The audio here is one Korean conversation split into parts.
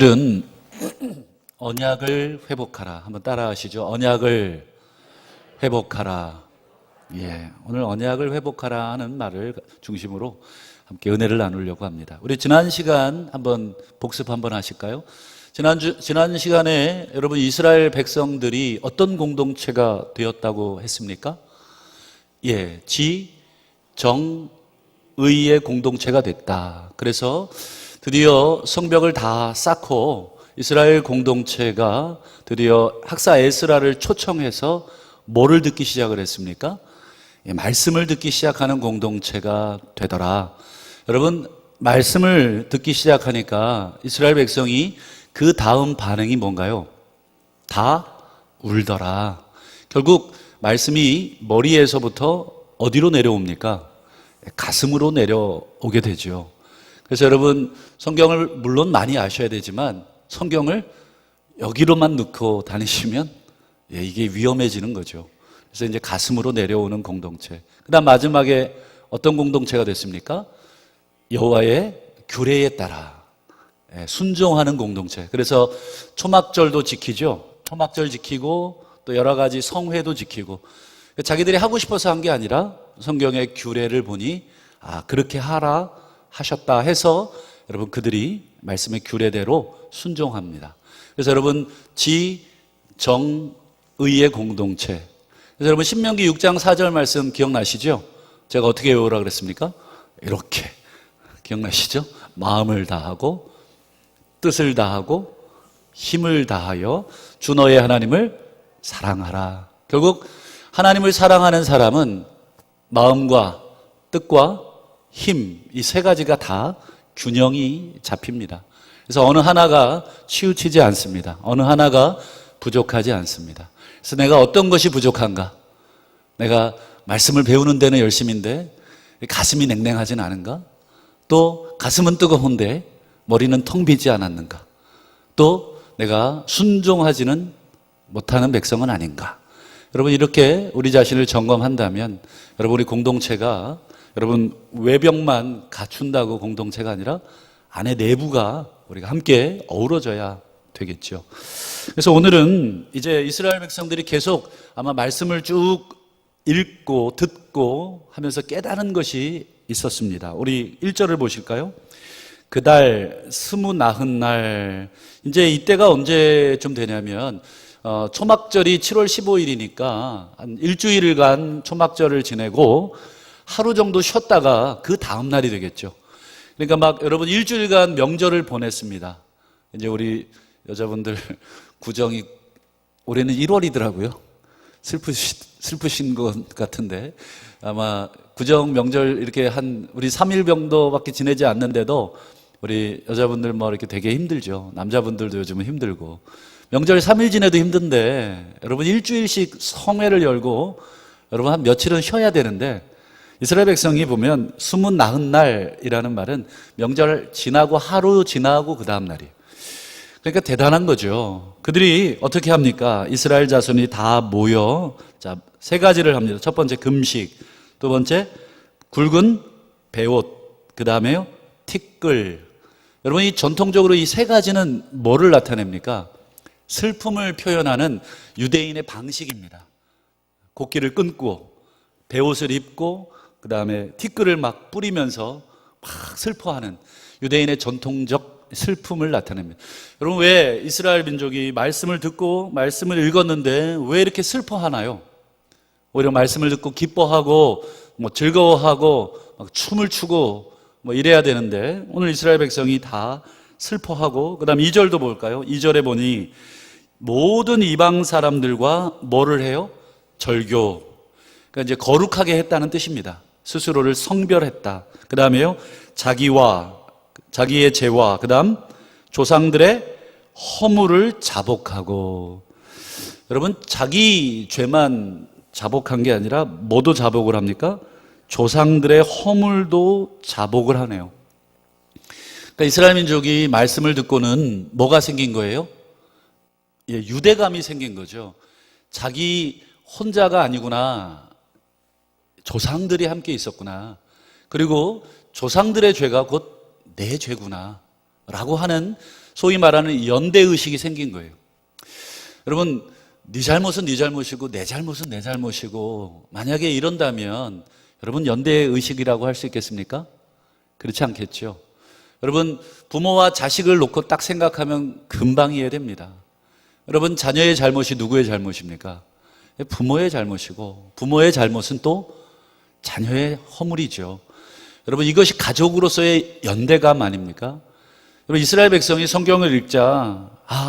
오늘은 언약을 회복하라. 한번 따라하시죠. 언약을 회복하라. 오늘 언약을 회복하라 하는 말을 중심으로 함께 은혜를 나누려고 합니다. 우리 지난 시간 한번 복습 한번 하실까요? 지난 시간에 여러분 이스라엘 백성들이 어떤 공동체가 되었다고 했습니까? 지, 정, 의의 공동체가 됐다. 그래서 드디어 성벽을 다 쌓고 이스라엘 공동체가 드디어 학사 에스라를 초청해서 뭐를 듣기 시작을 했습니까? 말씀을 듣기 시작하는 공동체가 되더라. 여러분, 말씀을 듣기 시작하니까 이스라엘 백성이 그 다음 반응이 뭔가요? 다 울더라. 결국 말씀이 머리에서부터 어디로 내려옵니까? 가슴으로 내려오게 되죠. 그래서 여러분, 성경을 물론 많이 아셔야 되지만 성경을 여기로만 넣고 다니시면 이게 위험해지는 거죠. 그래서 이제 가슴으로 내려오는 공동체. 그 다음 마지막에 어떤 공동체가 됐습니까? 여호와의 규례에 따라 순종하는 공동체. 그래서 초막절도 지키죠. 초막절 지키고 또 여러 가지 성회도 지키고, 자기들이 하고 싶어서 한 게 아니라 성경의 규례를 보니 그렇게 하라 하셨다 해서 여러분 그들이 말씀의 규례대로 순종합니다. 그래서 여러분 지, 정, 의의 공동체. 그래서 여러분 신명기 6장 4절 말씀 기억나시죠? 제가 어떻게 외우라 그랬습니까? 이렇게 기억나시죠? 마음을 다하고 뜻을 다하고 힘을 다하여 주 너의 하나님을 사랑하라. 결국 하나님을 사랑하는 사람은 마음과 뜻과 힘, 이 세 가지가 다 균형이 잡힙니다. 그래서 어느 하나가 치우치지 않습니다. 어느 하나가 부족하지 않습니다. 그래서 내가 어떤 것이 부족한가? 내가 말씀을 배우는 데는 열심인데 가슴이 냉랭하진 않은가? 또 가슴은 뜨거운데 머리는 텅 비지 않았는가? 또 내가 순종하지는 못하는 백성은 아닌가? 여러분 이렇게 우리 자신을 점검한다면 여러분 우리 공동체가 여러분 외벽만 갖춘다고 공동체가 아니라 안에 내부가 우리가 함께 어우러져야 되겠죠. 그래서 오늘은 이제 이스라엘 백성들이 계속 아마 말씀을 쭉 읽고 듣고 하면서 깨달은 것이 있었습니다. 우리 1절을 보실까요? 그달 29날, 이제 이때가 언제쯤 되냐면 초막절이 7월 15일이니까 한 일주일간 초막절을 지내고 하루 정도 쉬었다가 그 다음 날이 되겠죠. 그러니까 막 여러분 일주일간 명절을 보냈습니다. 이제 우리 여자분들 구정이 올해는 1월이더라고요. 슬프신 것 같은데 아마 구정 명절 이렇게 한 우리 3일 정도밖에 지내지 않는데도 우리 여자분들 뭐 이렇게 되게 힘들죠. 남자분들도 요즘은 힘들고 명절 3일 지내도 힘든데 여러분 일주일씩 성회를 열고 여러분 한 며칠은 쉬어야 되는데 이스라엘 백성이 보면 29날이라는 말은 명절 지나고 하루 지나고 그 다음 날이에요. 그러니까 대단한 거죠. 그들이 어떻게 합니까? 이스라엘 자손이 다 모여 세 가지를 합니다. 첫 번째 금식, 두 번째 굵은 베옷, 그 다음에요 티끌. 여러분 이 전통적으로 이 세 가지는 뭐를 나타냅니까? 슬픔을 표현하는 유대인의 방식입니다. 곡기를 끊고 베옷을 입고 그 다음에 티끌을 막 뿌리면서 막 슬퍼하는 유대인의 전통적 슬픔을 나타냅니다. 여러분 왜 이스라엘 민족이 말씀을 듣고 말씀을 읽었는데 왜 이렇게 슬퍼하나요? 오히려 말씀을 듣고 기뻐하고 뭐 즐거워하고 막 춤을 추고 뭐 이래야 되는데 오늘 이스라엘 백성이 다 슬퍼하고, 그 다음 2절도 볼까요? 2절에 보니 모든 이방 사람들과 뭐를 해요? 절교. 그러니까 이제 거룩하게 했다는 뜻입니다. 스스로를 성별했다. 그 다음에요 자기의 죄와 그 다음 조상들의 허물을 자복하고. 여러분 자기 죄만 자복한 게 아니라 뭐도 자복을 합니까? 조상들의 허물도 자복을 하네요. 그러니까 이스라엘 민족이 말씀을 듣고는 뭐가 생긴 거예요? 유대감이 생긴 거죠. 자기 혼자가 아니구나. 조상들이 함께 있었구나. 그리고 조상들의 죄가 곧 내 죄구나 라고 하는 소위 말하는 연대의식이 생긴 거예요. 여러분, 네 잘못은 네 잘못이고 내 잘못은 내 잘못이고 만약에 이런다면 여러분 연대의식이라고 할 수 있겠습니까? 그렇지 않겠죠. 여러분, 부모와 자식을 놓고 딱 생각하면 금방 이해됩니다. 여러분, 자녀의 잘못이 누구의 잘못입니까? 부모의 잘못이고 부모의 잘못은 또 자녀의 허물이죠. 여러분, 이것이 가족으로서의 연대감 아닙니까? 여러분, 이스라엘 백성이 성경을 읽자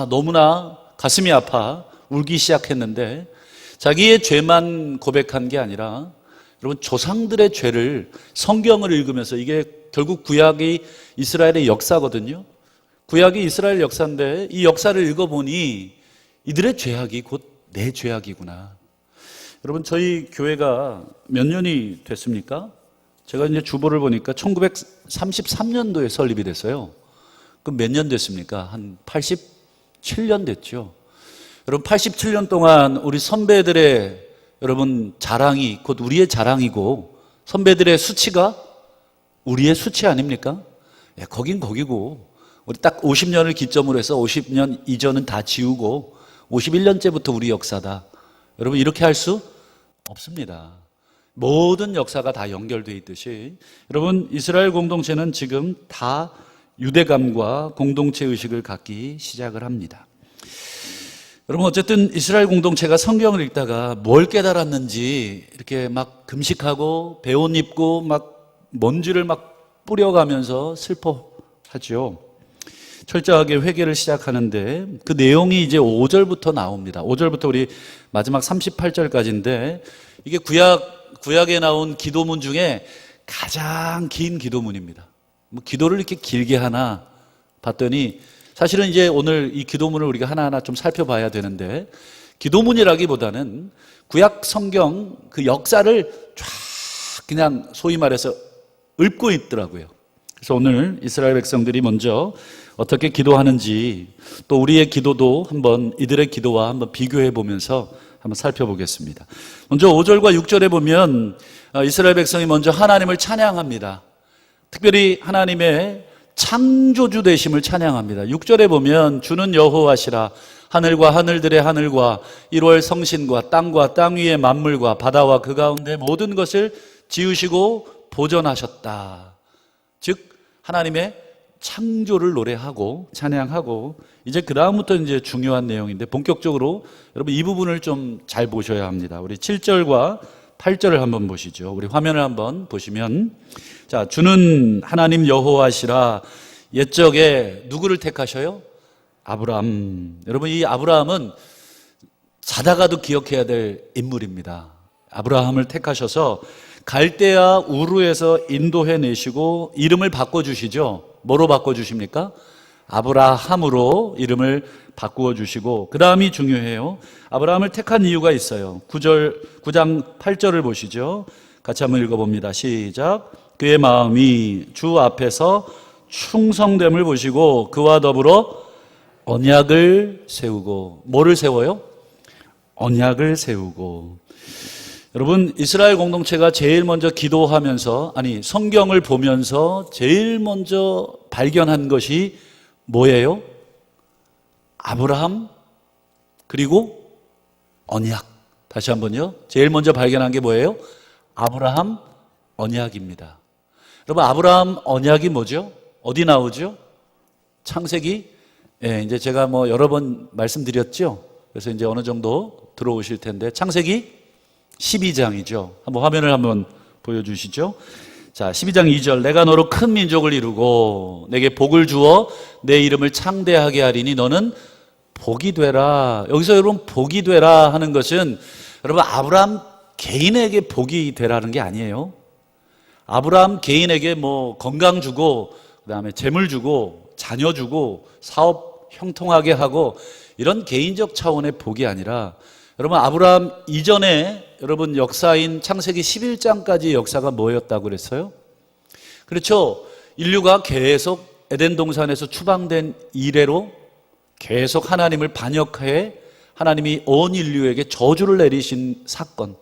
너무나 가슴이 아파 울기 시작했는데 자기의 죄만 고백한 게 아니라 여러분, 조상들의 죄를 성경을 읽으면서, 이게 결국 구약이 이스라엘의 역사거든요. 구약이 이스라엘 역사인데 이 역사를 읽어보니 이들의 죄악이 곧 내 죄악이구나. 여러분, 저희 교회가 몇 년이 됐습니까? 제가 이제 주보를 보니까 1933년도에 설립이 됐어요. 그럼 몇 년 됐습니까? 한 87년 됐죠. 여러분, 87년 동안 우리 선배들의 여러분 자랑이 곧 우리의 자랑이고, 선배들의 수치가 우리의 수치 아닙니까? 거긴 거기고, 우리 딱 50년을 기점으로 해서 50년 이전은 다 지우고 51년째부터 우리 역사다. 여러분, 이렇게 할 수 없습니다. 모든 역사가 다 연결되어 있듯이 여러분, 이스라엘 공동체는 지금 다 유대감과 공동체 의식을 갖기 시작을 합니다. 여러분, 어쨌든 이스라엘 공동체가 성경을 읽다가 뭘 깨달았는지 이렇게 막 금식하고 배옷 입고 막 먼지를 막 뿌려가면서 슬퍼하죠. 철저하게 회개를 시작하는데 그 내용이 이제 5절부터 나옵니다. 5절부터 우리 마지막 38절까지인데 이게 구약에 나온 기도문 중에 가장 긴 기도문입니다. 뭐 기도를 이렇게 길게 하나 봤더니 사실은 이제 오늘 이 기도문을 우리가 하나하나 좀 살펴봐야 되는데, 기도문이라기보다는 구약 성경 그 역사를 쫙 그냥 소위 말해서 읊고 있더라고요. 그래서 오늘 이스라엘 백성들이 먼저 어떻게 기도하는지, 또 우리의 기도도 한번 이들의 기도와 한번 비교해 보면서 한번 살펴보겠습니다. 먼저 5절과 6절에 보면 이스라엘 백성이 먼저 하나님을 찬양합니다. 특별히 하나님의 창조주 되심을 찬양합니다. 6절에 보면 주는 여호와시라, 하늘과 하늘들의 하늘과 1월 성신과 땅과 땅 위의 만물과 바다와 그 가운데 모든 것을 지으시고 보존하셨다. 즉 하나님의 창조를 노래하고 찬양하고, 이제 그 다음부터 이제 중요한 내용인데 본격적으로 여러분 이 부분을 좀 잘 보셔야 합니다. 우리 7절과 8절을 한번 보시죠. 우리 화면을 한번 보시면, 자, 주는 하나님 여호와시라. 옛적에 누구를 택하셔요? 아브라함. 여러분, 이 아브라함은 자다가도 기억해야 될 인물입니다. 아브라함을 택하셔서 갈대아 우르에서 인도해내시고 이름을 바꿔주시죠. 뭐로 바꿔주십니까? 아브라함으로 이름을 바꾸어 주시고, 그 다음이 중요해요. 아브라함을 택한 이유가 있어요. 9장 8절을 보시죠. 같이 한번 읽어봅니다. 시작. 그의 마음이 주 앞에서 충성됨을 보시고 그와 더불어 언약을 세우고. 뭐를 세워요? 언약을 세우고. 여러분, 이스라엘 공동체가 제일 먼저 기도하면서, 아니 성경을 보면서 제일 먼저 발견한 것이 뭐예요? 아브라함 그리고 언약. 다시 한번요. 제일 먼저 발견한 게 뭐예요? 아브라함 언약입니다. 여러분, 아브라함 언약이 뭐죠? 어디 나오죠? 창세기. 이제 제가 뭐 여러 번 말씀드렸죠. 그래서 이제 어느 정도 들어오실 텐데, 창세기 12장이죠. 한번 화면을 한번 보여주시죠. 자, 12장 2절. 내가 너로 큰 민족을 이루고 내게 복을 주어 내 이름을 창대하게 하리니 너는 복이 되라. 여기서 여러분 복이 되라 하는 것은 여러분 아브라함 개인에게 복이 되라는 게 아니에요. 아브라함 개인에게 뭐 건강 주고 그다음에 재물 주고 자녀 주고 사업 형통하게 하고 이런 개인적 차원의 복이 아니라, 여러분 아브라함 이전에 여러분 역사인 창세기 11장까지 역사가 뭐였다고 그랬어요? 그렇죠. 인류가 계속 에덴 동산에서 추방된 이래로 계속 하나님을 반역해 하나님이 온 인류에게 저주를 내리신 사건.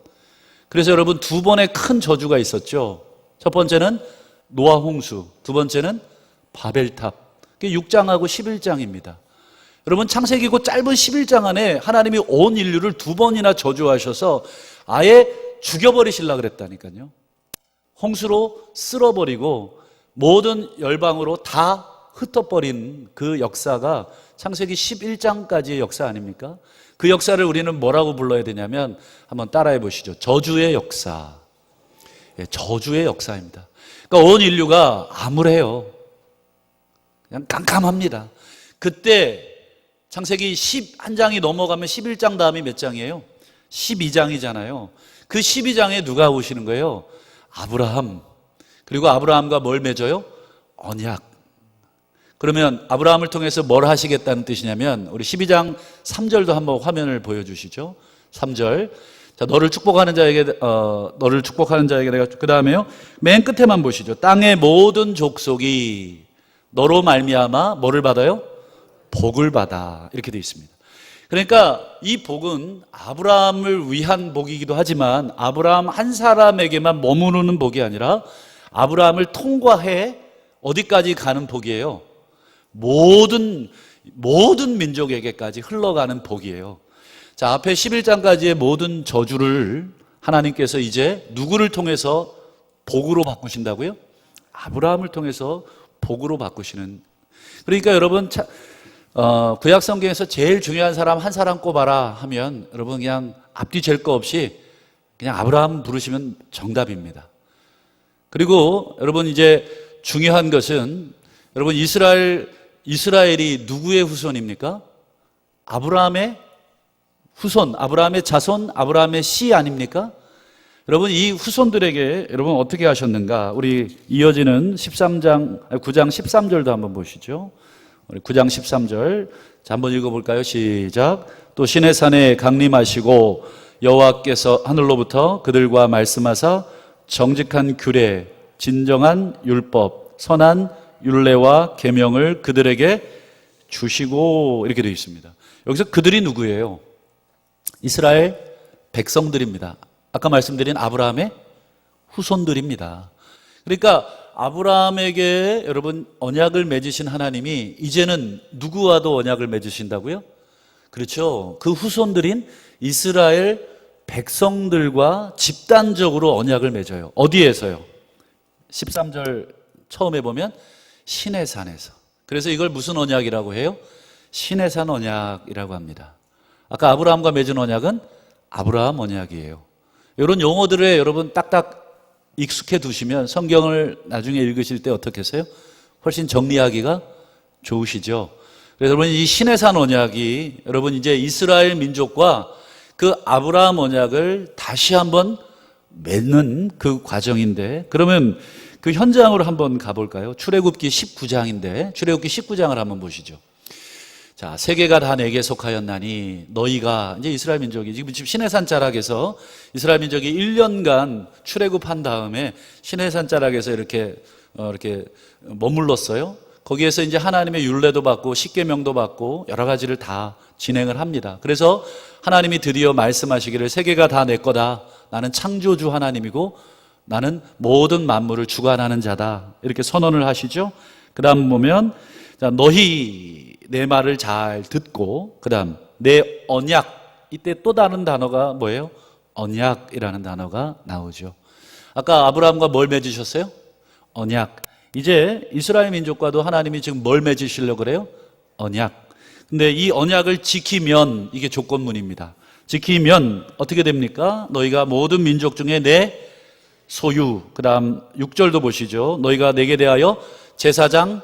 그래서 여러분 두 번의 큰 저주가 있었죠. 첫 번째는 노아 홍수, 두 번째는 바벨탑. 그게 6장하고 11장입니다. 여러분 창세기 그 짧은 11장 안에 하나님이 온 인류를 2번이나 저주하셔서 아예 죽여버리시려고 그랬다니까요. 홍수로 쓸어버리고 모든 열방으로 다 흩어버린 그 역사가 창세기 11장까지의 역사 아닙니까? 그 역사를 우리는 뭐라고 불러야 되냐면 한번 따라해 보시죠. 저주의 역사. 저주의 역사입니다. 그러니까 온 인류가 암울해요. 그냥 깜깜합니다. 그때 창세기 11장이 넘어가면 11장 다음이 몇 장이에요? 12장이잖아요. 그 12장에 누가 오시는 거예요? 아브라함. 그리고 아브라함과 뭘 맺어요? 언약. 그러면 아브라함을 통해서 뭘 하시겠다는 뜻이냐면 우리 12장 3절도 한번 화면을 보여주시죠. 3절. 자, 너를 축복하는 자에게 내가 그 다음에요. 맨 끝에만 보시죠. 땅의 모든 족속이 너로 말미암아 뭐를 받아요? 복을 받아. 이렇게 되어 있습니다. 그러니까 이 복은 아브라함을 위한 복이기도 하지만 아브라함 한 사람에게만 머무르는 복이 아니라 아브라함을 통과해 어디까지 가는 복이에요? 모든 민족에게까지 흘러가는 복이에요. 자, 앞에 11장까지의 모든 저주를 하나님께서 이제 누구를 통해서 복으로 바꾸신다고요? 아브라함을 통해서 복으로 바꾸시는. 그러니까 여러분 구약 성경에서 제일 중요한 사람 한 사람 꼽아라 하면 여러분 그냥 앞뒤 잴 거 없이 그냥 아브라함 부르시면 정답입니다. 그리고 여러분 이제 중요한 것은 여러분 이스라엘이 누구의 후손입니까? 아브라함의 후손, 아브라함의 자손, 아브라함의 씨 아닙니까? 여러분 이 후손들에게 여러분 어떻게 하셨는가? 우리 이어지는 9장 13절도 한번 보시죠. 우리 9장 13절 자, 한번 읽어볼까요? 시작. 또 시내산에 강림하시고 여호와께서 하늘로부터 그들과 말씀하사 정직한 규례, 진정한 율법, 선한 율례와 계명을 그들에게 주시고 이렇게 되어 있습니다. 여기서 그들이 누구예요? 이스라엘 백성들입니다. 아까 말씀드린 아브라함의 후손들입니다. 그러니까 아브라함에게 여러분 언약을 맺으신 하나님이 이제는 누구와도 언약을 맺으신다고요? 그렇죠. 그 후손들인 이스라엘 백성들과 집단적으로 언약을 맺어요. 어디에서요? 13절 처음에 보면 시내산에서. 그래서 이걸 무슨 언약이라고 해요? 시내산 언약이라고 합니다. 아까 아브라함과 맺은 언약은 아브라함 언약이에요. 이런 용어들에 여러분 딱딱 익숙해 두시면 성경을 나중에 읽으실 때 어떻게 하세요? 훨씬 정리하기가 좋으시죠. 그래서 여러분 이 시내산 언약이 여러분 이제 이스라엘 민족과 그 아브라함 언약을 다시 한번 맺는 그 과정인데 그러면 그 현장으로 한번 가볼까요? 출애굽기 19장인데 출애굽기 19장을 한번 보시죠. 자, 세계가 다 내게 속하였나니 너희가 이제 이스라엘 민족이 지금 시내산 자락에서 이스라엘 민족이 1년간 출애굽한 다음에 시내산 자락에서 이렇게 머물렀어요. 거기에서 이제 하나님의 율례도 받고 십계명도 받고 여러 가지를 다 진행을 합니다. 그래서 하나님이 드디어 말씀하시기를 세계가 다 내 거다. 나는 창조주 하나님이고 나는 모든 만물을 주관하는 자다. 이렇게 선언을 하시죠. 그 다음 보면 자, 너희 내 말을 잘 듣고 그 다음 내 언약. 이때 또 다른 단어가 뭐예요? 언약이라는 단어가 나오죠. 아까 아브라함과 뭘 맺으셨어요? 언약. 이제 이스라엘 민족과도 하나님이 지금 뭘 맺으시려고 그래요? 언약. 근데 이 언약을 지키면 이게 조건문입니다. 지키면 어떻게 됩니까? 너희가 모든 민족 중에 내 소유. 그 다음 6절도 보시죠. 너희가 내게 대하여 제사장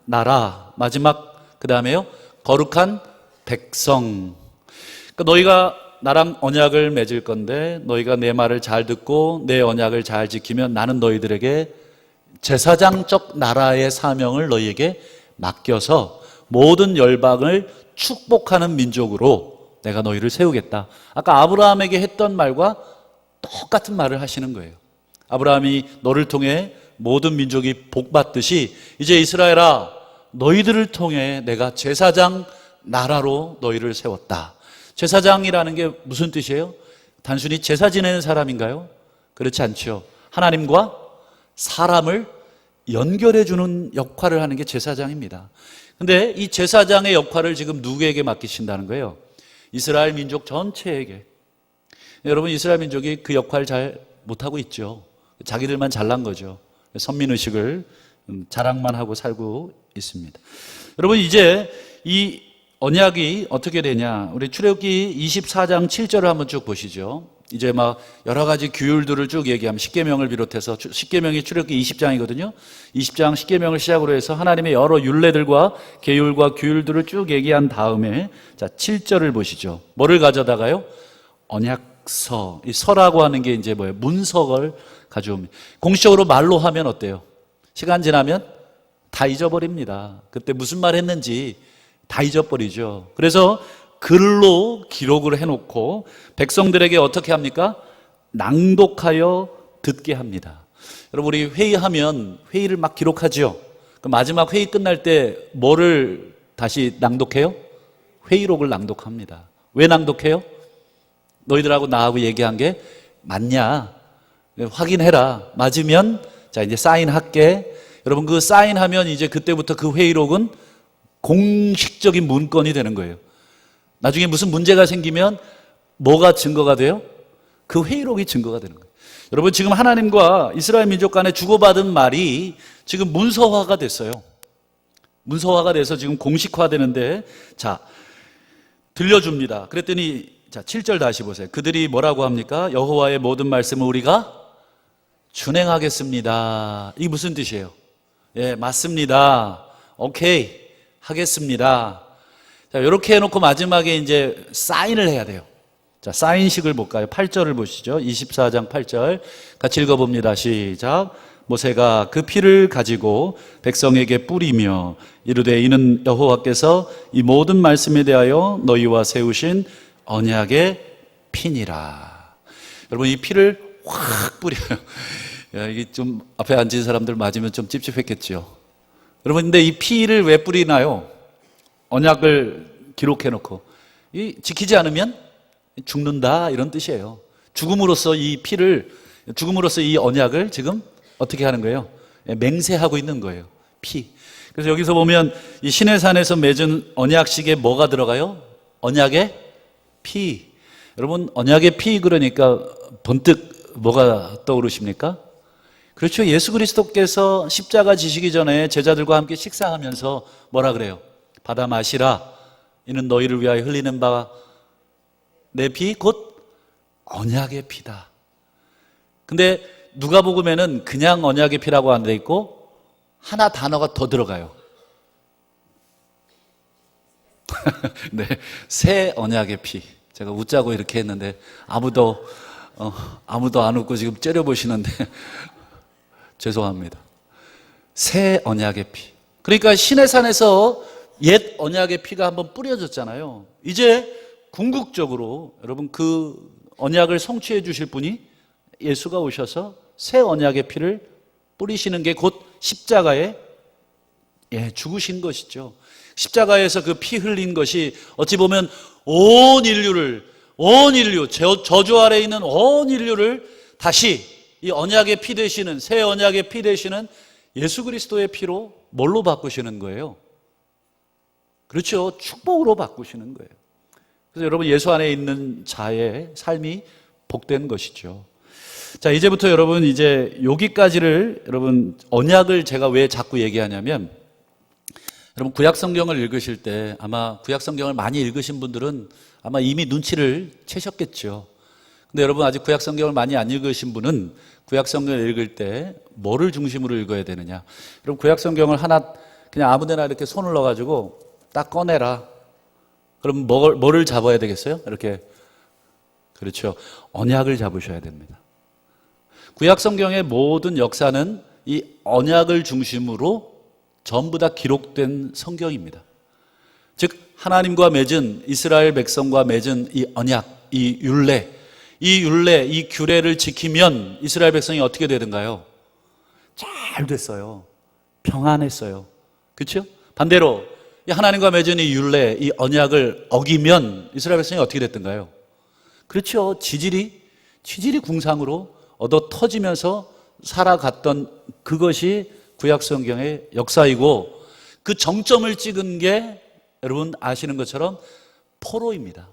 나라. 마지막 그 다음에요. 거룩한 백성. 그러니까 너희가 나랑 언약을 맺을 건데 너희가 내 말을 잘 듣고 내 언약을 잘 지키면 나는 너희들에게 제사장적 나라의 사명을 너희에게 맡겨서 모든 열방을 축복하는 민족으로 내가 너희를 세우겠다. 아까 아브라함에게 했던 말과 똑같은 말을 하시는 거예요. 아브라함이 너를 통해 모든 민족이 복받듯이 이제 이스라엘아 너희들을 통해 내가 제사장 나라로 너희를 세웠다. 제사장이라는 게 무슨 뜻이에요? 단순히 제사 지내는 사람인가요? 그렇지 않죠. 하나님과 사람을 연결해 주는 역할을 하는 게 제사장입니다. 근데 이 제사장의 역할을 지금 누구에게 맡기신다는 거예요? 이스라엘 민족 전체에게. 여러분, 이스라엘 민족이 그 역할을 잘 못하고 있죠. 자기들만 잘난 거죠. 선민의식을 자랑만 하고 살고 있습니다. 여러분, 이제 이 언약이 어떻게 되냐? 우리 출애굽기 24장 7절을 한번 쭉 보시죠. 이제 막 여러 가지 규율들을 쭉 얘기하면 십계명을 비롯해서, 십계명이 출애굽기 20장이거든요. 20장 십계명을 시작으로 해서 하나님의 여러 율례들과 계율과 규율들을 쭉 얘기한 다음에, 자, 7절을 보시죠. 뭐를 가져다가요? 언약서. 이 서라고 하는 게 이제 뭐예요? 문석을 가져옵니다. 공식적으로 말로 하면 어때요? 시간 지나면 다 잊어버립니다. 그때 무슨 말 했는지 다 잊어버리죠. 그래서 글로 기록을 해놓고 백성들에게 어떻게 합니까? 낭독하여 듣게 합니다. 여러분, 우리 회의하면 회의를 막 기록하죠. 그 마지막 회의 끝날 때 뭐를 다시 낭독해요? 회의록을 낭독합니다. 왜 낭독해요? 너희들하고 나하고 얘기한 게 맞냐? 확인해라. 맞으면 자, 이제 사인할게. 여러분, 그 사인하면 이제 그때부터 그 회의록은 공식적인 문건이 되는 거예요. 나중에 무슨 문제가 생기면 뭐가 증거가 돼요? 그 회의록이 증거가 되는 거예요. 여러분, 지금 하나님과 이스라엘 민족 간에 주고받은 말이 지금 문서화가 됐어요. 문서화가 돼서 지금 공식화되는데, 자, 들려줍니다. 그랬더니, 자, 7절 다시 보세요. 그들이 뭐라고 합니까? 여호와의 모든 말씀을 우리가 준행하겠습니다. 이게 무슨 뜻이에요? 예, 맞습니다. 오케이, 하겠습니다. 자, 이렇게 해놓고 마지막에 이제 사인을 해야 돼요. 자, 사인식을 볼까요? 8절을 보시죠. 24장 8절. 같이 읽어봅니다. 시작. 모세가 그 피를 가지고 백성에게 뿌리며 이르되 이는 여호와께서 이 모든 말씀에 대하여 너희와 세우신 언약의 피니라. 여러분, 이 피를 확 뿌려요. 야, 이게 좀 앞에 앉은 사람들 맞으면 좀 찝찝했겠죠. 여러분, 근데 이 피를 왜 뿌리나요? 언약을 기록해 놓고 이 지키지 않으면 죽는다, 이런 뜻이에요. 죽음으로써 이 피를, 죽음으로써 이 언약을 지금 어떻게 하는 거예요? 맹세하고 있는 거예요. 피. 그래서 여기서 보면 이 시내산에서 맺은 언약식에 뭐가 들어가요? 언약의 피. 여러분, 언약의 피 그러니까 번뜩 뭐가 떠오르십니까? 그렇죠. 예수 그리스도께서 십자가 지시기 전에 제자들과 함께 식사하면서 뭐라 그래요? 받아 마시라. 이는 너희를 위하여 흘리는 바 내 피 곧 언약의 피다. 근데 누가복음에는 그냥 언약의 피라고 안 돼 있고 하나 단어가 더 들어가요. 네, 새 언약의 피. 제가 웃자고 이렇게 했는데 아무도 안 웃고 지금 째려보시는데 죄송합니다. 새 언약의 피. 그러니까 시내산에서 옛 언약의 피가 한번 뿌려졌잖아요. 이제 궁극적으로 여러분, 그 언약을 성취해 주실 분이 예수가 오셔서 새 언약의 피를 뿌리시는 게 곧 십자가에 죽으신 것이죠. 십자가에서 그 피 흘린 것이 어찌 보면 온 인류, 저주 아래에 있는 온 인류를 다시 이 언약의 피 되시는, 새 언약의 피 되시는 예수 그리스도의 피로 뭘로 바꾸시는 거예요? 그렇죠. 축복으로 바꾸시는 거예요. 그래서 여러분, 예수 안에 있는 자의 삶이 복된 것이죠. 자, 이제부터 여러분, 이제 여기까지를, 여러분, 언약을 제가 왜 자꾸 얘기하냐면, 여러분, 구약 성경을 읽으실 때 아마 구약 성경을 많이 읽으신 분들은 아마 이미 눈치를 채셨겠죠. 근데 여러분, 아직 구약 성경을 많이 안 읽으신 분은 구약 성경을 읽을 때 뭐를 중심으로 읽어야 되느냐? 여러분, 구약 성경을 하나 그냥 아무데나 이렇게 손을 넣어가지고 딱 꺼내라. 그럼 뭐를 잡아야 되겠어요? 이렇게. 그렇죠. 언약을 잡으셔야 됩니다. 구약 성경의 모든 역사는 이 언약을 중심으로 전부 다 기록된 성경입니다. 즉, 하나님과 맺은, 이스라엘 백성과 맺은 이 언약, 이 율례, 이 규례를 지키면 이스라엘 백성이 어떻게 되던가요? 잘 됐어요. 평안했어요. 그렇죠? 반대로 이 하나님과 맺은 이 율례, 이 언약을 어기면 이스라엘 백성이 어떻게 됐던가요? 그렇죠. 지질이 궁상으로 얻어 터지면서 살아갔던 그것이 구약 성경의 역사이고 그 정점을 찍은 게 여러분 아시는 것처럼 포로입니다.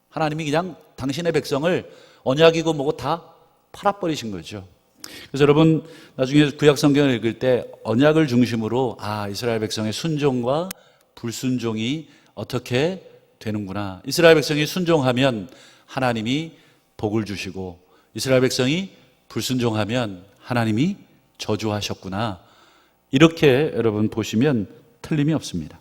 하나님이 그냥 당신의 백성을 언약이고 뭐고 다 팔아버리신 거죠. 그래서 여러분 나중에 구약 성경을 읽을 때 언약을 중심으로 이스라엘 백성의 순종과 불순종이 어떻게 되는구나. 이스라엘 백성이 순종하면 하나님이 복을 주시고 이스라엘 백성이 불순종하면 하나님이 저주하셨구나. 이렇게 여러분 보시면 틀림이 없습니다.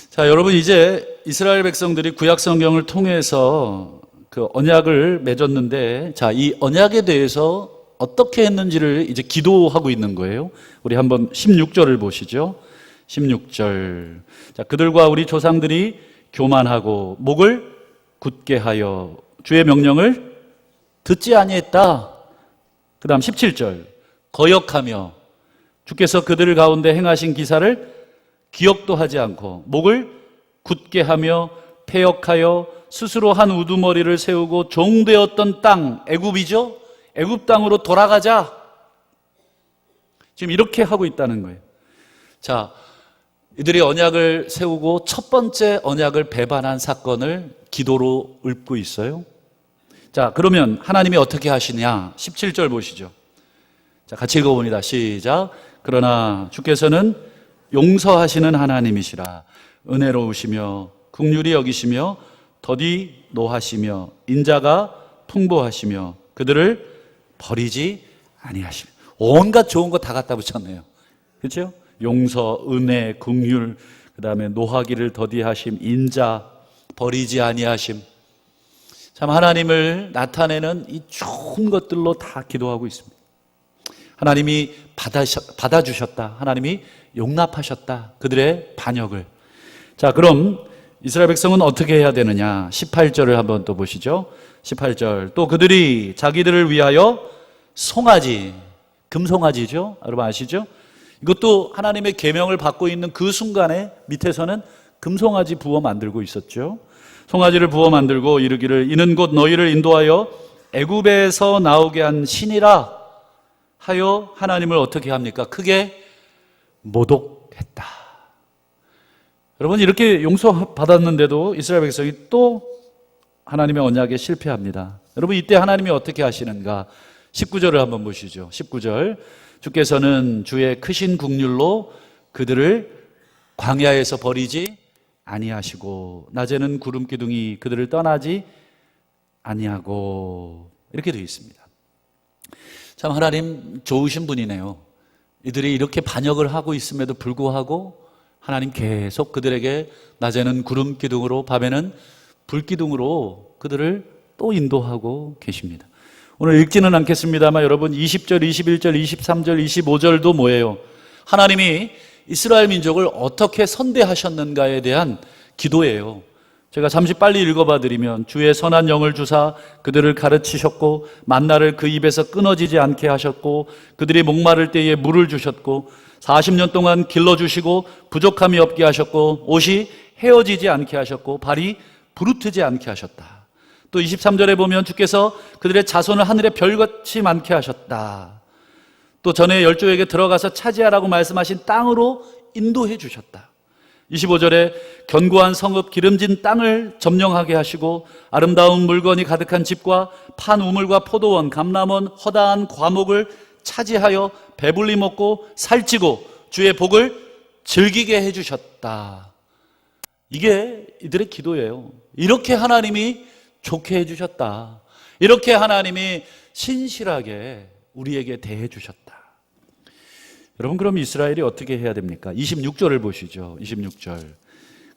자, 여러분 이제 이스라엘 백성들이 구약 성경을 통해서 그 언약을 맺었는데, 자, 이 언약에 대해서 어떻게 했는지를 이제 기도하고 있는 거예요. 우리 한번 16절을 보시죠. 16절. 자, 그들과 우리 조상들이 교만하고 목을 굳게 하여 주의 명령을 듣지 아니했다. 그 다음 17절. 거역하며 주께서 그들 가운데 행하신 기사를 기억도 하지 않고 목을 굳게 하며 패역하여 스스로 한 우두머리를 세우고 종되었던 땅, 애굽이죠? 애굽 땅으로 돌아가자. 지금 이렇게 하고 있다는 거예요. 자, 이들이 언약을 세우고 첫 번째 언약을 배반한 사건을 기도로 읊고 있어요. 자, 그러면 하나님이 어떻게 하시냐? 17절 보시죠. 자, 같이 읽어봅니다. 시작. 그러나 주께서는 용서하시는 하나님이시라. 은혜로우시며 긍휼히 여기시며 더디 노하시며 인자가 풍부하시며 그들을 버리지 아니하시며. 온갖 좋은 거 다 갖다 붙였네요. 그렇죠? 용서, 은혜, 긍휼, 그다음에 노하기를 더디하심, 인자, 버리지 아니하심. 참 하나님을 나타내는 이 좋은 것들로 다 기도하고 있습니다. 하나님이 받아주셨다. 하나님이 용납하셨다. 그들의 반역을. 자, 그럼 이스라엘 백성은 어떻게 해야 되느냐? 18절을 한번 또 보시죠. 18절. 또 그들이 자기들을 위하여 송아지, 금송아지죠? 여러분 아시죠? 이것도 하나님의 계명을 받고 있는 그 순간에 밑에서는 금송아지 부어 만들고 있었죠. 송아지를 부어 만들고 이르기를 이는 곧 너희를 인도하여 애굽에서 나오게 한 신이라 하여 하나님을 어떻게 합니까? 크게 모독했다. 여러분 이렇게 용서받았는데도 이스라엘 백성이 또 하나님의 언약에 실패합니다. 여러분 이때 하나님이 어떻게 하시는가? 19절을 한번 보시죠. 19절. 주께서는 주의 크신 긍휼로 그들을 광야에서 버리지 아니하시고 낮에는 구름 기둥이 그들을 떠나지 아니하고 이렇게 되어 있습니다. 참 하나님 좋으신 분이네요. 이들이 이렇게 반역을 하고 있음에도 불구하고 하나님 계속 그들에게 낮에는 구름 기둥으로 밤에는 불 기둥으로 그들을 또 인도하고 계십니다. 오늘 읽지는 않겠습니다만 여러분 20절, 21절, 23절, 25절도 뭐예요? 하나님이 이스라엘 민족을 어떻게 선대하셨는가에 대한 기도예요. 제가 잠시 빨리 읽어봐 드리면 주의 선한 영을 주사 그들을 가르치셨고 만나를 그 입에서 끊어지지 않게 하셨고 그들이 목마를 때에 물을 주셨고 40년 동안 길러주시고 부족함이 없게 하셨고 옷이 헤어지지 않게 하셨고 발이 부르트지 않게 하셨다. 또 23절에 보면 주께서 그들의 자손을 하늘의 별같이 많게 하셨다. 또 전에 열조에게 들어가서 차지하라고 말씀하신 땅으로 인도해 주셨다. 25절에 견고한 성읍 기름진 땅을 점령하게 하시고 아름다운 물건이 가득한 집과 판 우물과 포도원 감람원 허다한 과목을 차지하여 배불리 먹고 살찌고 주의 복을 즐기게 해주셨다. 이게 이들의 기도예요. 이렇게 하나님이 좋게 해주셨다. 이렇게 하나님이 신실하게 우리에게 대해 주셨다. 여러분 그럼 이스라엘이 어떻게 해야 됩니까? 26절을 보시죠. 26절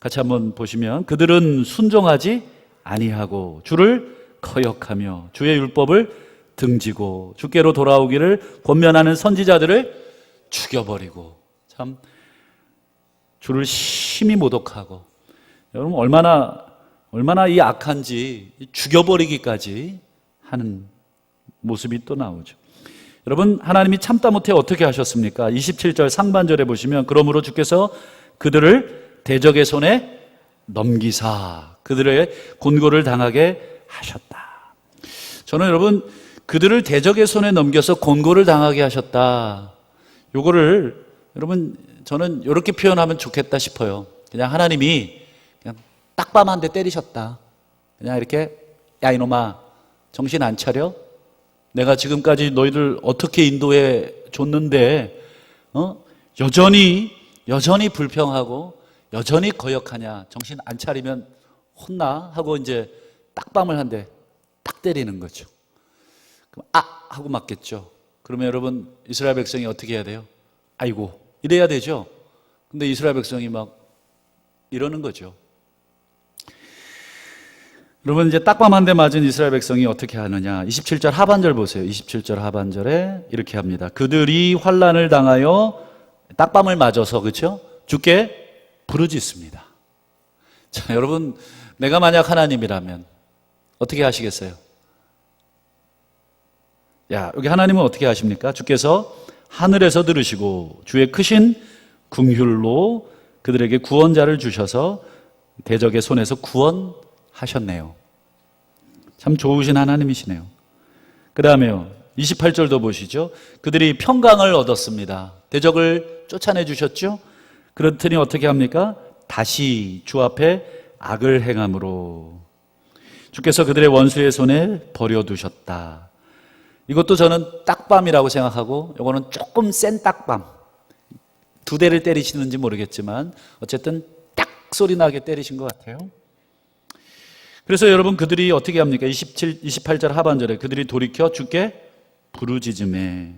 같이 한번 보시면 그들은 순종하지 아니하고 주를 거역하며 주의 율법을 등지고 주께로 돌아오기를 권면하는 선지자들을 죽여버리고 참 주를 심히 모독하고 여러분 얼마나 이 악한지 죽여버리기까지 하는 모습이 또 나오죠. 여러분 하나님이 참다 못해 어떻게 하셨습니까? 27절 상반절에 보시면 그러므로 주께서 그들을 대적의 손에 넘기사 그들의 곤고를 당하게 하셨다. 저는 여러분 그들을 대적의 손에 넘겨서 곤고를 당하게 하셨다. 요거를 여러분 저는 이렇게 표현하면 좋겠다 싶어요. 그냥 하나님이 그냥 딱밤 한 대 때리셨다. 그냥 이렇게 야 이놈아 정신 안 차려? 내가 지금까지 너희들 어떻게 인도해 줬는데 여전히 불평하고 여전히 거역하냐? 정신 안 차리면 혼나? 하고 이제 딱밤을 한 대 딱 때리는 거죠. 그럼 하고 맞겠죠. 그러면 여러분 이스라엘 백성이 어떻게 해야 돼요? 아이고 이래야 되죠. 근데 이스라엘 백성이 막 이러는 거죠. 여러분 이제 딱밤 한 대 맞은 이스라엘 백성이 어떻게 하느냐? 27절 하반절 보세요. 27절 하반절에 이렇게 합니다. 그들이 환난을 당하여 딱밤을 맞아서 그렇죠? 주께 부르짖습니다. 자, 여러분 내가 만약 하나님이라면 어떻게 하시겠어요? 야, 여기 하나님은 어떻게 하십니까? 주께서 하늘에서 들으시고 주의 크신 긍휼로 그들에게 구원자를 주셔서 대적의 손에서 구원하셨네요. 참 좋으신 하나님이시네요. 그 다음에요 28절도 보시죠. 그들이 평강을 얻었습니다. 대적을 쫓아내 주셨죠. 그렇더니 어떻게 합니까? 다시 주 앞에 악을 행함으로 주께서 그들의 원수의 손에 버려두셨다. 이것도 저는 딱밤이라고 생각하고 이거는 조금 센 딱밤. 두 대를 때리시는지 모르겠지만 어쨌든 딱 소리 나게 때리신 것 같아요. 그래서 여러분 그들이 어떻게 합니까? 28절 하반절에 그들이 돌이켜 주께 부르짖음에.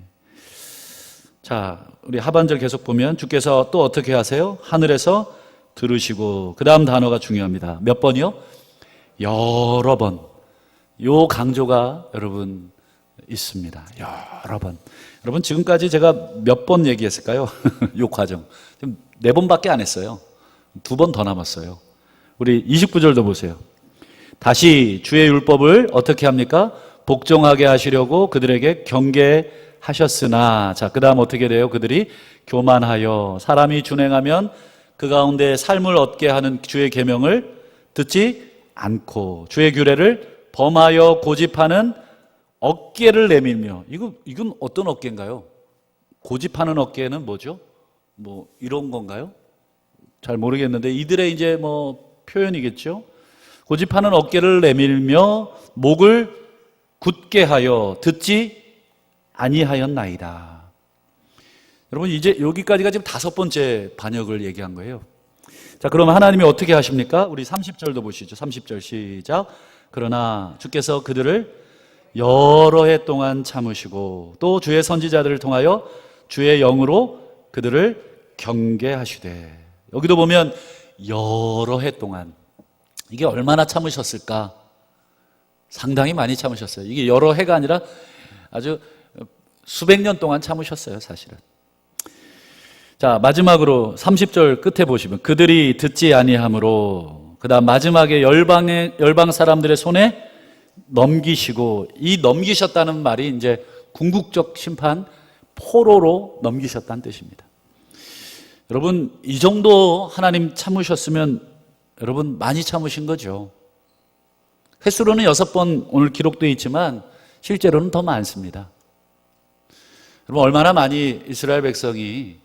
자, 우리 하반절 계속 보면 주께서 또 어떻게 하세요? 하늘에서 들으시고 그 다음 단어가 중요합니다. 몇 번이요? 여러 번. 요 강조가 여러분 있습니다. 여러 번. 여러분 지금까지 제가 몇 번 얘기했을까요? 요 과정. 지금 4번밖에 안 했어요. 2번 더 남았어요. 우리 29절도 보세요. 다시 주의 율법을 어떻게 합니까? 복종하게 하시려고 그들에게 경계하셨으나 자, 그 다음 어떻게 돼요? 그들이 교만하여 사람이 준행하면 그 가운데 삶을 얻게 하는 주의 계명을 듣지 않고 주의 규례를 범하여 고집하는 어깨를 내밀며 이건 어떤 어깨인가요? 고집하는 어깨는 뭐죠? 뭐 이런 건가요? 잘 모르겠는데 이들의 이제 뭐 표현이겠죠? 고집하는 어깨를 내밀며 목을 굳게 하여 듣지 아니하였나이다. 여러분 이제 여기까지가 지금 5번째 반역을 얘기한 거예요. 자, 그럼 하나님이 어떻게 하십니까? 우리 30절도 보시죠. 30절 시작. 그러나 주께서 그들을 여러 해 동안 참으시고 또 주의 선지자들을 통하여 주의 영으로 그들을 경계하시되. 여기도 보면 여러 해 동안 이게 얼마나 참으셨을까? 상당히 많이 참으셨어요. 이게 여러 해가 아니라 아주 수백 년 동안 참으셨어요, 사실은. 자, 마지막으로 30절 끝에 보시면 그들이 듣지 아니함으로 그다음 마지막에 열방 사람들의 손에 넘기시고 이 넘기셨다는 말이 이제 궁극적 심판 포로로 넘기셨다는 뜻입니다. 여러분 이 정도 하나님 참으셨으면 여러분 많이 참으신 거죠. 횟수로는 6번 오늘 기록되어 있지만 실제로는 더 많습니다. 여러분 얼마나 많이 이스라엘 백성이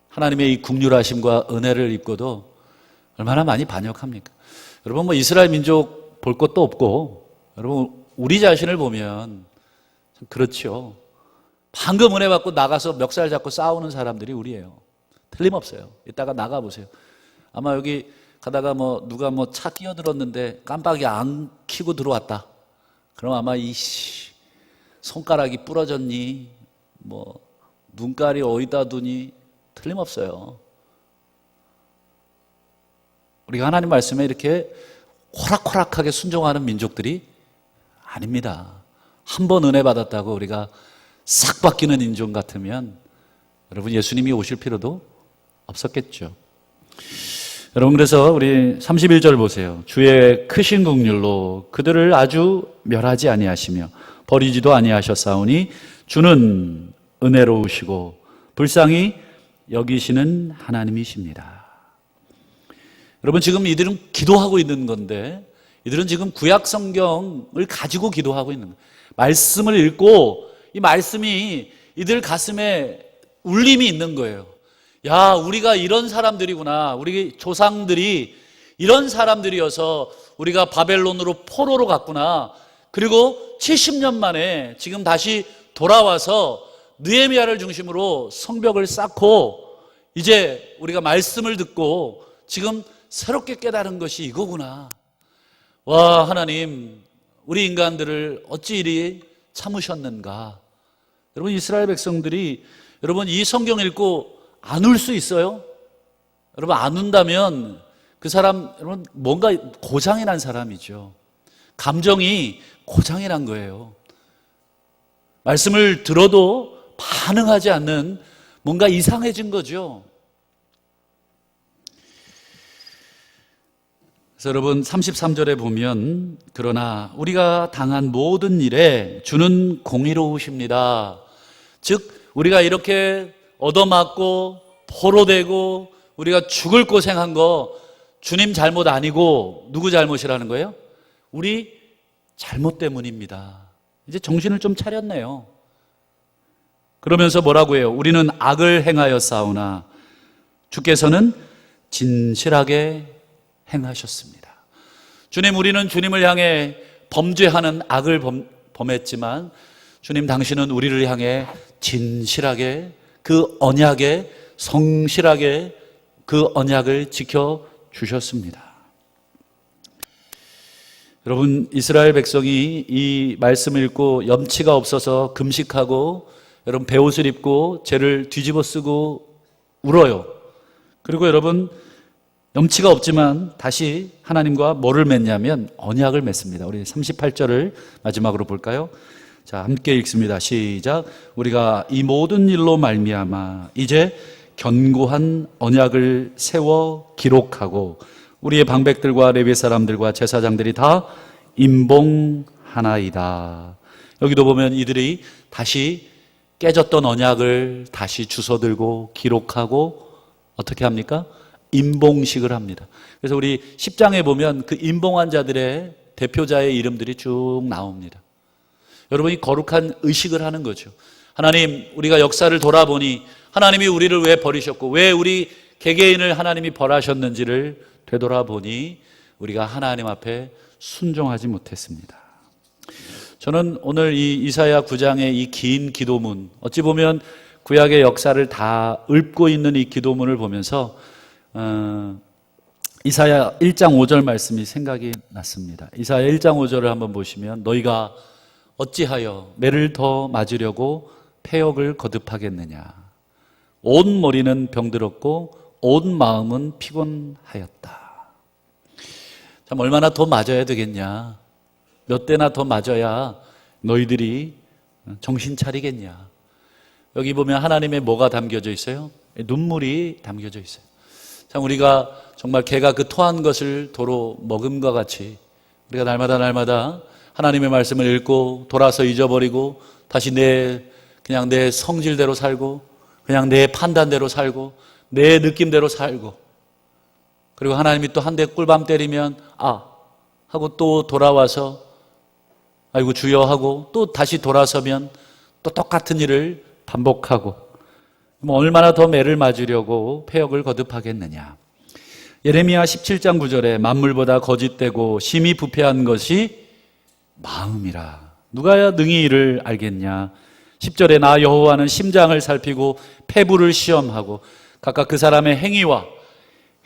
하나님의 이 긍휼하심과 은혜를 입고도 얼마나 많이 반역합니까? 여러분 뭐 이스라엘 민족 볼 것도 없고 여러분 우리 자신을 보면 참 그렇죠. 방금 은혜 받고 나가서 멱살 잡고 싸우는 사람들이 우리예요. 틀림없어요. 이따가 나가보세요. 아마 여기 가다가 뭐 누가 뭐 차 끼어들었는데 깜빡이 안 켜고 들어왔다. 그럼 아마 이 손가락이 부러졌니? 뭐 눈깔이 어디다 두니? 틀림없어요. 우리가 하나님 말씀에 이렇게 호락호락하게 순종하는 민족들이 아닙니다. 한 번 은혜 받았다고 우리가 싹 바뀌는 인종 같으면 여러분 예수님이 오실 필요도 없었겠죠. 여러분 그래서 우리 31절 보세요. 주의 크신 긍휼로 그들을 아주 멸하지 아니하시며 버리지도 아니하셨사오니 주는 은혜로우시고 불쌍히 여기시는 하나님이십니다. 여러분 지금 이들은 기도하고 있는 건데 이들은 지금 구약 성경을 가지고 기도하고 있는 거예요. 말씀을 읽고 이 말씀이 이들 가슴에 울림이 있는 거예요. 야, 우리가 이런 사람들이구나. 우리 조상들이 이런 사람들이어서 우리가 바벨론으로 포로로 갔구나. 그리고 70년 만에 지금 다시 돌아와서 느헤미야를 중심으로 성벽을 쌓고 이제 우리가 말씀을 듣고 지금 새롭게 깨달은 것이 이거구나. 와, 하나님, 우리 인간들을 어찌 이리 참으셨는가. 여러분, 이스라엘 백성들이 여러분 이 성경 읽고 안 울 수 있어요? 여러분, 안 운다면 그 사람 여러분 뭔가 고장이 난 사람이죠. 감정이 고장이 난 거예요. 말씀을 들어도 반응하지 않는 뭔가 이상해진 거죠. 그래서 여러분 33절에 보면 그러나 우리가 당한 모든 일에 주는 공의로우십니다. 즉 우리가 이렇게 얻어맞고 포로되고 우리가 죽을 고생한 거 주님 잘못 아니고 누구 잘못이라는 거예요? 우리 잘못 때문입니다. 이제 정신을 좀 차렸네요. 그러면서 뭐라고 해요? 우리는 악을 행하여 싸우나 주께서는 진실하게 행하셨습니다. 주님, 우리는 주님을 향해 범죄하는 악을 범했지만 주님, 당신은 우리를 향해 진실하게 그 언약에 성실하게 그 언약을 지켜주셨습니다. 여러분, 이스라엘 백성이 이 말씀을 읽고 염치가 없어서 금식하고 여러분 베옷을 입고 죄를 뒤집어 쓰고 울어요. 그리고 여러분 염치가 없지만 다시 하나님과 뭐를 맺냐면 언약을 맺습니다. 우리 38절을 마지막으로 볼까요? 자, 함께 읽습니다. 시작. 우리가 이 모든 일로 말미암아 이제 견고한 언약을 세워 기록하고 우리의 방백들과 레위 사람들과 제사장들이 다 임봉하나이다. 여기도 보면 이들이 다시 깨졌던 언약을 다시 주워들고 기록하고 어떻게 합니까? 임봉식을 합니다. 그래서 우리 10장에 보면 그 임봉한 자들의 대표자의 이름들이 쭉 나옵니다. 여러분이 거룩한 의식을 하는 거죠. 하나님, 우리가 역사를 돌아보니 하나님이 우리를 왜 버리셨고 왜 우리 개개인을 하나님이 벌하셨는지를 되돌아보니 우리가 하나님 앞에 순종하지 못했습니다. 저는 오늘 이 이사야 9장의 이 긴 기도문, 어찌 보면 구약의 역사를 다 읊고 있는 이 기도문을 보면서 이사야 1장 5절 말씀이 생각이 났습니다. 이사야 1장 5절을 한번 보시면 너희가 어찌하여 매를 더 맞으려고 패역을 거듭하겠느냐. 온 머리는 병들었고 온 마음은 피곤하였다. 참 얼마나 더 맞아야 되겠냐. 몇 대나 더 맞아야 너희들이 정신 차리겠냐. 여기 보면 하나님의 뭐가 담겨져 있어요? 눈물이 담겨져 있어요. 참 우리가 정말 개가 그 토한 것을 도로 먹음과 같이 우리가 날마다 하나님의 말씀을 읽고 돌아서 잊어버리고 다시 그냥 내 성질대로 살고 그냥 내 판단대로 살고 내 느낌대로 살고 그리고 하나님이 또 한 대 꿀밤 때리면 하고 또 돌아와서 아이고 주여 하고 또 다시 돌아서면 또 똑같은 일을 반복하고 얼마나 더 매를 맞으려고 패역을 거듭하겠느냐. 예레미야 17장 9절에 만물보다 거짓되고 심히 부패한 것이 마음이라 누가 능히 이를 알겠냐. 10절에 나 여호와는 심장을 살피고 폐부를 시험하고 각각 그 사람의 행위와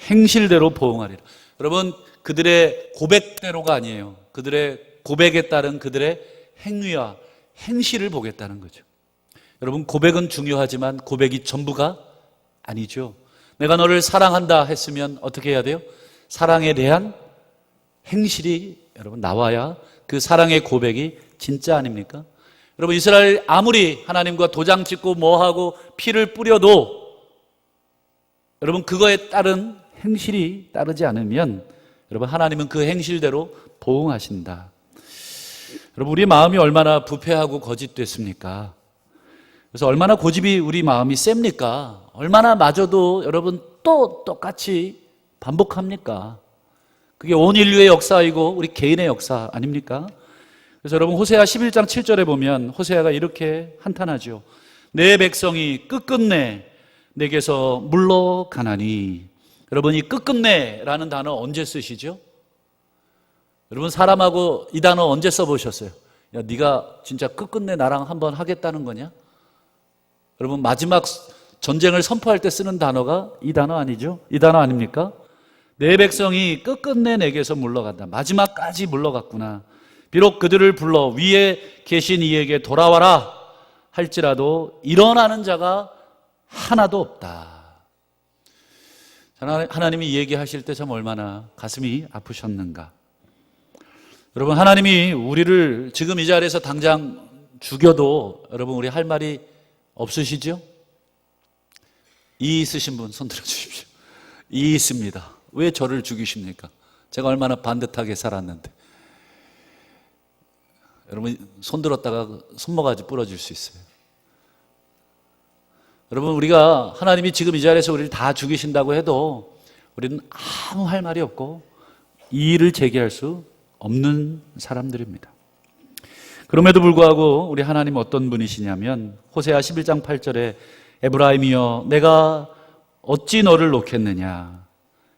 행실대로 보응하리라. 여러분 그들의 고백대로가 아니에요. 그들의 고백에 따른 그들의 행위와 행실을 보겠다는 거죠. 여러분 고백은 중요하지만 고백이 전부가 아니죠. 내가 너를 사랑한다 했으면 어떻게 해야 돼요? 사랑에 대한 행실이 여러분 나와야 그 사랑의 고백이 진짜 아닙니까? 여러분 이스라엘 아무리 하나님과 도장 찍고 뭐하고 피를 뿌려도 여러분 그거에 따른 행실이 따르지 않으면 여러분 하나님은 그 행실대로 보응하신다. 여러분 우리 마음이 얼마나 부패하고 거짓됐습니까? 그래서 얼마나 고집이 우리 마음이 셉니까? 얼마나 마저도 여러분 또 똑같이 반복합니까? 그게 온 인류의 역사이고 우리 개인의 역사 아닙니까? 그래서 여러분 호세아 11장 7절에 보면 호세아가 이렇게 한탄하죠. 내 백성이 끝끝내 내게서 물러가나니. 여러분, 이 끝끝내라는 단어 언제 쓰시죠? 여러분, 사람하고 이 단어 언제 써보셨어요? 야, 네가 진짜 끝끝내 나랑 한번 하겠다는 거냐? 여러분, 마지막 전쟁을 선포할 때 쓰는 단어가 이 단어 아니죠? 이 단어 아닙니까? 내 백성이 끝끝내 내게서 물러간다. 마지막까지 물러갔구나. 비록 그들을 불러 위에 계신 이에게 돌아와라 할지라도 일어나는 자가 하나도 없다. 하나님이 이 얘기하실 때 참 얼마나 가슴이 아프셨는가. 여러분, 하나님이 우리를 지금 이 자리에서 당장 죽여도 여러분, 우리 할 말이 없으시죠? 이 있으신 분 손 들어 주십시오. 이 있습니다. 왜 저를 죽이십니까? 제가 얼마나 반듯하게 살았는데. 여러분, 손 들었다가 손모가지 부러질 수 있어요. 여러분, 우리가 하나님이 지금 이 자리에서 우리를 다 죽이신다고 해도 우리는 아무 할 말이 없고 이의를 제기할 수 없는 사람들입니다. 그럼에도 불구하고 우리 하나님 어떤 분이시냐면 호세아 11장 8절에 에브라임이여 내가 어찌 너를 놓겠느냐,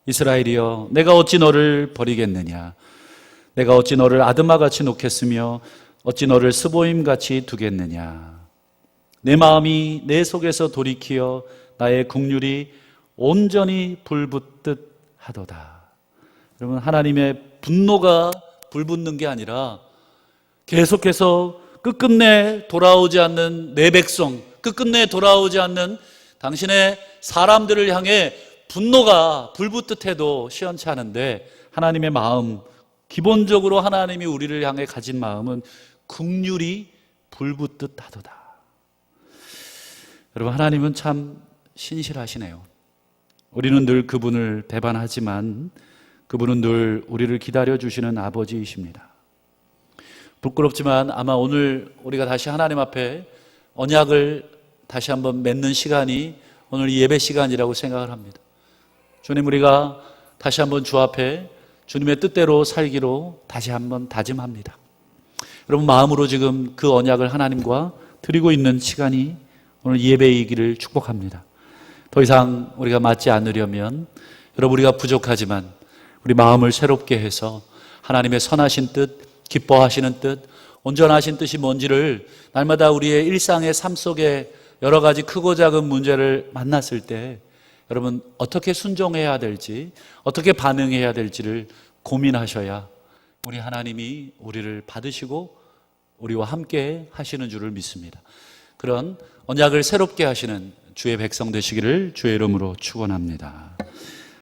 이스라엘이여 내가 어찌 너를 버리겠느냐, 내가 어찌 너를 아드마같이 놓겠으며 어찌 너를 스보임같이 두겠느냐. 내 마음이 내 속에서 돌이키어 나의 국률이 온전히 불붙듯 하도다. 여러분, 하나님의 분노가 불붙는 게 아니라 계속해서 끝끝내 돌아오지 않는 내 백성, 끝끝내 돌아오지 않는 당신의 사람들을 향해 분노가 불붙듯 해도 시원치 않은데, 하나님의 마음, 기본적으로 하나님이 우리를 향해 가진 마음은 긍휼이 불붙듯 하도다. 여러분, 하나님은 참 신실하시네요. 우리는 늘 그분을 배반하지만 그분은 늘 우리를 기다려주시는 아버지이십니다. 부끄럽지만 아마 오늘 우리가 다시 하나님 앞에 언약을 다시 한번 맺는 시간이 오늘 이 예배 시간이라고 생각을 합니다. 주님, 우리가 다시 한번 주 앞에 주님의 뜻대로 살기로 다시 한번 다짐합니다. 여러분, 마음으로 지금 그 언약을 하나님과 드리고 있는 시간이 오늘 예배이기를 축복합니다. 더 이상 우리가 맞지 않으려면 여러분, 우리가 부족하지만 우리 마음을 새롭게 해서 하나님의 선하신 뜻, 기뻐하시는 뜻, 온전하신 뜻이 뭔지를 날마다 우리의 일상의 삶 속에 여러 가지 크고 작은 문제를 만났을 때 여러분, 어떻게 순종해야 될지, 어떻게 반응해야 될지를 고민하셔야 우리 하나님이 우리를 받으시고 우리와 함께 하시는 줄을 믿습니다. 그런 언약을 새롭게 하시는 주의 백성 되시기를 주의 이름으로 축원합니다.